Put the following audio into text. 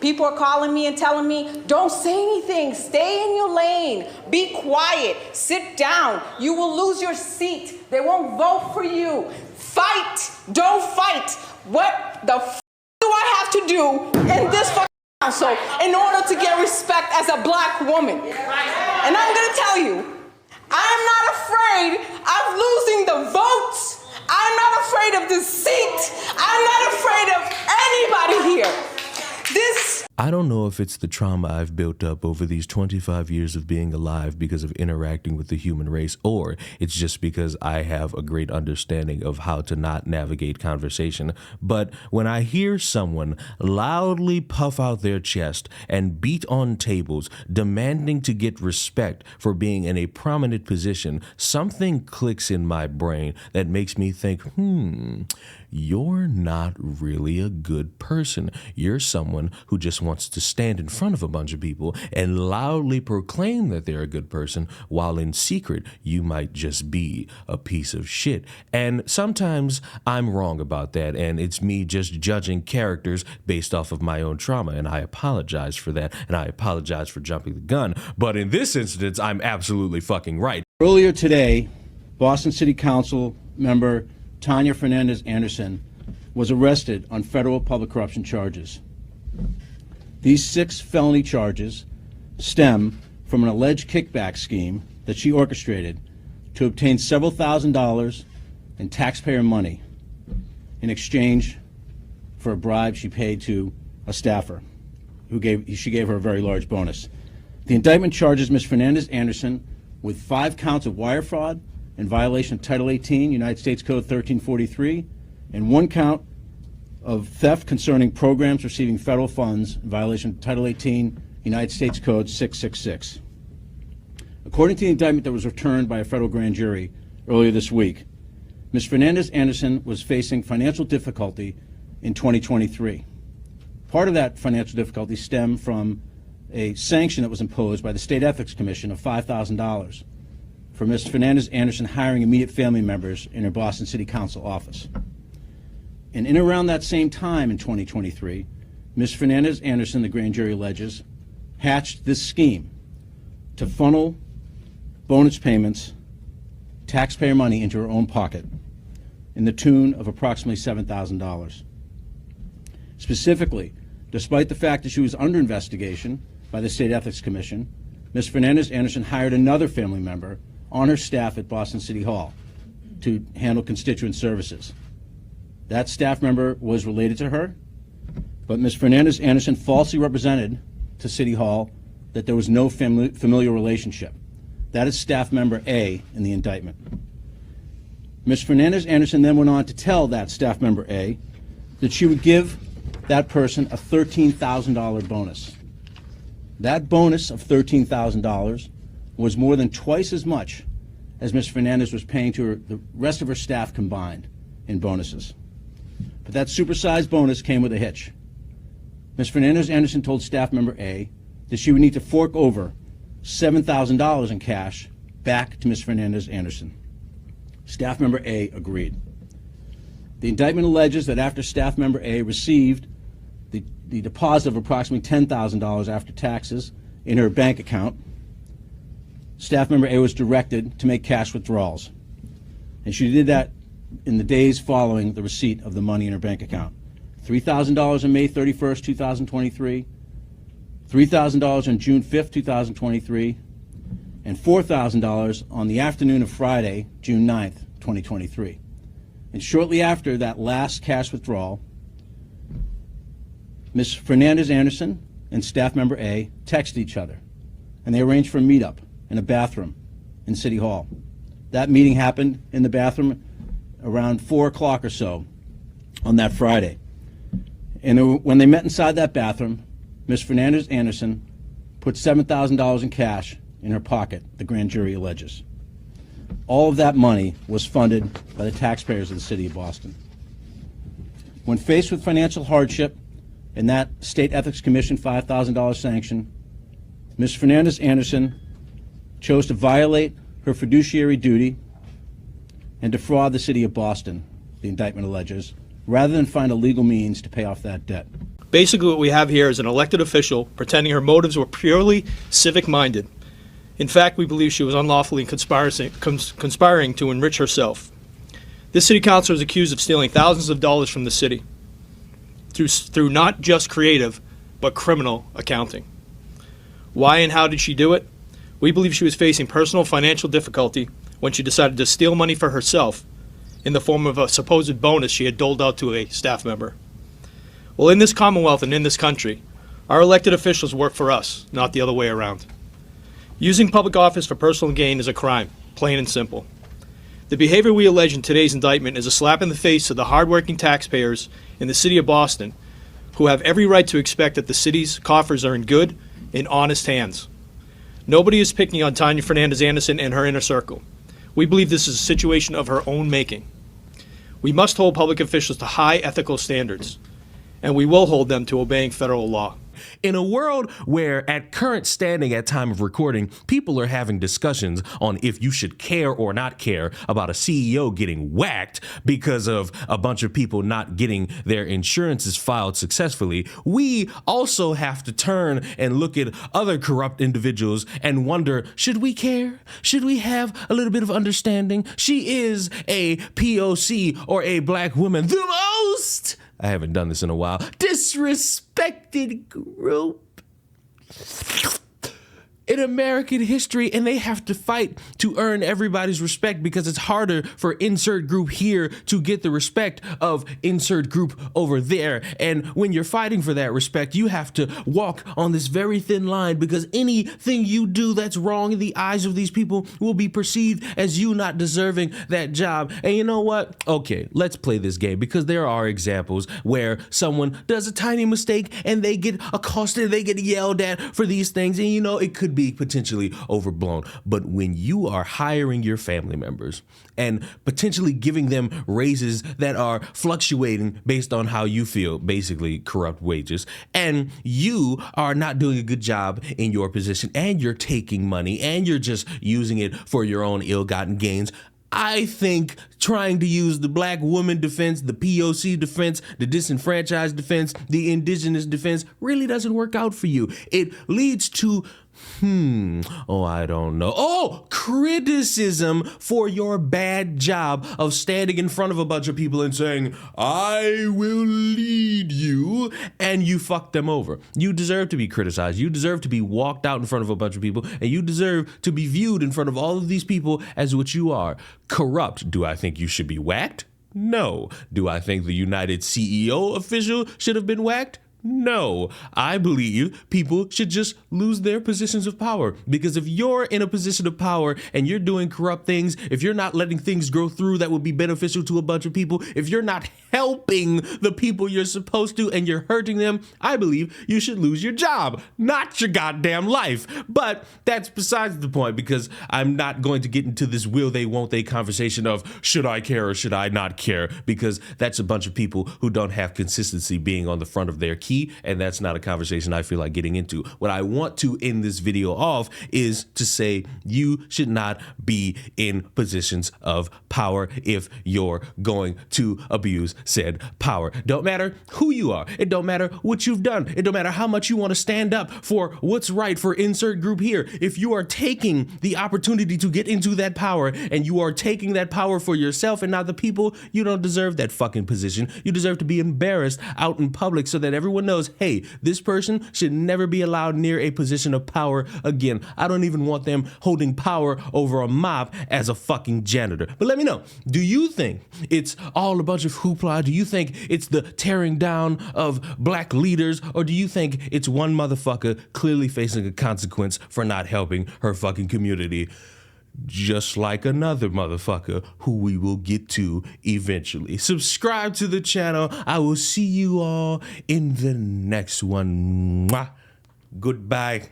People are calling me and telling me, don't say anything, stay in your lane, be quiet, sit down, you will lose your seat, they won't vote for you. Fight, don't fight. What the f do I have to do in this fucking council in order to get respect as a black woman? And I'm gonna tell you, I'm not afraid of losing the votes. I'm not afraid of the seat. I'm not afraid of anybody here. I don't know if it's the trauma I've built up over these 25 years of being alive because of interacting with the human race, or it's just because I have a great understanding of how to not navigate conversation. But when I hear someone loudly puff out their chest and beat on tables, demanding to get respect for being in a prominent position, something clicks in my brain that makes me think, you're not really a good person. You're someone who just wants to stand in front of a bunch of people and loudly proclaim that they're a good person, while in secret, you might just be a piece of shit. And sometimes I'm wrong about that, and it's me just judging characters based off of my own trauma, and I apologize for that, and I apologize for jumping the gun. But in this instance, I'm absolutely fucking right. Earlier today, Boston City Council member Tanya Fernandez Anderson was arrested on federal public corruption charges. These 6 felony charges stem from an alleged kickback scheme that she orchestrated to obtain several $1,000s in taxpayer money in exchange for a bribe she paid to a staffer she gave her a very large bonus. The indictment charges Ms. Fernandez Anderson with 5 counts of wire fraud in violation of Title 18, United States Code 1343, and 1 count of theft concerning programs receiving federal funds in violation of Title 18, United States Code 666. According to the indictment that was returned by a federal grand jury earlier this week, Ms. Fernandez Anderson was facing financial difficulty in 2023. Part of that financial difficulty stemmed from a sanction that was imposed by the State Ethics Commission of $5,000 for Ms. Fernandez Anderson hiring immediate family members in her Boston City Council office. And in around that same time in 2023, Ms. Fernandez Anderson, the grand jury alleges, hatched this scheme to funnel bonus payments, taxpayer money into her own pocket in the tune of approximately $7,000. Specifically, despite the fact that she was under investigation by the State Ethics Commission, Ms. Fernandez Anderson hired another family member on her staff at Boston City Hall to handle constituent services. That staff member was related to her, but Ms. Fernandez Anderson falsely represented to City Hall that there was no familial relationship. That is staff member A in the indictment. Ms. Fernandez Anderson then went on to tell that staff member A that she would give that person a $13,000 bonus. That bonus of $13,000 was more than twice as much as Ms. Fernandez was paying to the rest of her staff combined in bonuses. But that supersized bonus came with a hitch. Ms. Fernandez Anderson told staff member A that she would need to fork over $7,000 in cash back to Ms. Fernandez Anderson. Staff member A agreed. The indictment alleges that after staff member A received the deposit of approximately $10,000 after taxes in her bank account, staff member A was directed to make cash withdrawals. And she did that in the days following the receipt of the money in her bank account. $3,000 on May 31st, 2023, $3,000 on June 5th, 2023, and $4,000 on the afternoon of Friday, June 9th, 2023. And shortly after that last cash withdrawal, Ms. Fernandez Anderson and staff member A texted each other, and they arranged for a meetup in a bathroom in City Hall. That meeting happened in the bathroom around 4 o'clock or so on that Friday. And when they met inside that bathroom, Ms. Fernandez Anderson put $7,000 in cash in her pocket, the grand jury alleges. All of that money was funded by the taxpayers of the city of Boston. When faced with financial hardship and that State Ethics Commission $5,000 sanction, Ms. Fernandez Anderson chose to violate her fiduciary duty and defraud the city of Boston, the indictment alleges, rather than find a legal means to pay off that debt. Basically, what we have here is an elected official pretending her motives were purely civic-minded. In fact, we believe she was unlawfully conspiring to enrich herself. This city councilor is accused of stealing thousands of dollars from the city through not just creative, but criminal accounting. Why and how did she do it? We believe she was facing personal financial difficulty when she decided to steal money for herself in the form of a supposed bonus she had doled out to a staff member. Well, in this Commonwealth and in this country, our elected officials work for us, not the other way around. Using public office for personal gain is a crime, plain and simple. The behavior we allege in today's indictment is a slap in the face to the hardworking taxpayers in the city of Boston who have every right to expect that the city's coffers are in good and honest hands. Nobody is picking on Tanya Fernandez Anderson and her inner circle. We believe this is a situation of her own making. We must hold public officials to high ethical standards, and we will hold them to obeying federal law. In a world where at current standing at time of recording, people are having discussions on if you should care or not care about a CEO getting whacked because of a bunch of people not getting their insurances filed successfully, we also have to turn and look at other corrupt individuals and wonder, should we care? Should we have a little bit of understanding? She is a POC or a black woman, the most, I haven't done this in a while, disrespected group in American history, and they have to fight to earn everybody's respect because it's harder for insert group here to get the respect of insert group over there. And when you're fighting for that respect, you have to walk on this very thin line because anything you do that's wrong in the eyes of these people will be perceived as you not deserving that job. And you know what? Okay, let's play this game because there are examples where someone does a tiny mistake and they get accosted, they get yelled at for these things, and you know, it could be potentially overblown. But when you are hiring your family members and potentially giving them raises that are fluctuating based on how you feel, basically corrupt wages, and you are not doing a good job in your position and you're taking money and you're just using it for your own ill-gotten gains, I think trying to use the black woman defense, the POC defense, the disenfranchised defense, the indigenous defense really doesn't work out for you. It leads to I don't know. Criticism for your bad job of standing in front of a bunch of people and saying, I will lead you, and you fuck them over. You deserve to be criticized. You deserve to be walked out in front of a bunch of people, and you deserve to be viewed in front of all of these people as what you are. Corrupt. Do I think you should be whacked? No. Do I think the United CEO official should have been whacked? No, I believe people should just lose their positions of power, because if you're in a position of power and you're doing corrupt things, if you're not letting things grow through that would be beneficial to a bunch of people, if you're not helping the people you're supposed to and you're hurting them, I believe you should lose your job, not your goddamn life. But that's besides the point, because I'm not going to get into this will they, won't they conversation of should I care or should I not care, because that's a bunch of people who don't have consistency being on the front of their key, and that's not a conversation I feel like getting into. What I want to end this video off is to say you should not be in positions of power if you're going to abuse said power. Don't matter who you are. It don't matter what you've done. It don't matter how much you want to stand up for what's right for insert group here. If you are taking the opportunity to get into that power and you are taking that power for yourself and not the people, you don't deserve that fucking position. You deserve to be embarrassed out in public so that everyone knows, hey, this person should never be allowed near a position of power again. I don't even want them holding power over a mop as a fucking janitor. But let me know, do you think it's all a bunch of hoopla? Do you think it's the tearing down of black leaders? Or do you think it's one motherfucker clearly facing a consequence for not helping her fucking community? Just like another motherfucker who we will get to eventually. Subscribe to the channel. I will see you all in the next one. Mwah. Goodbye.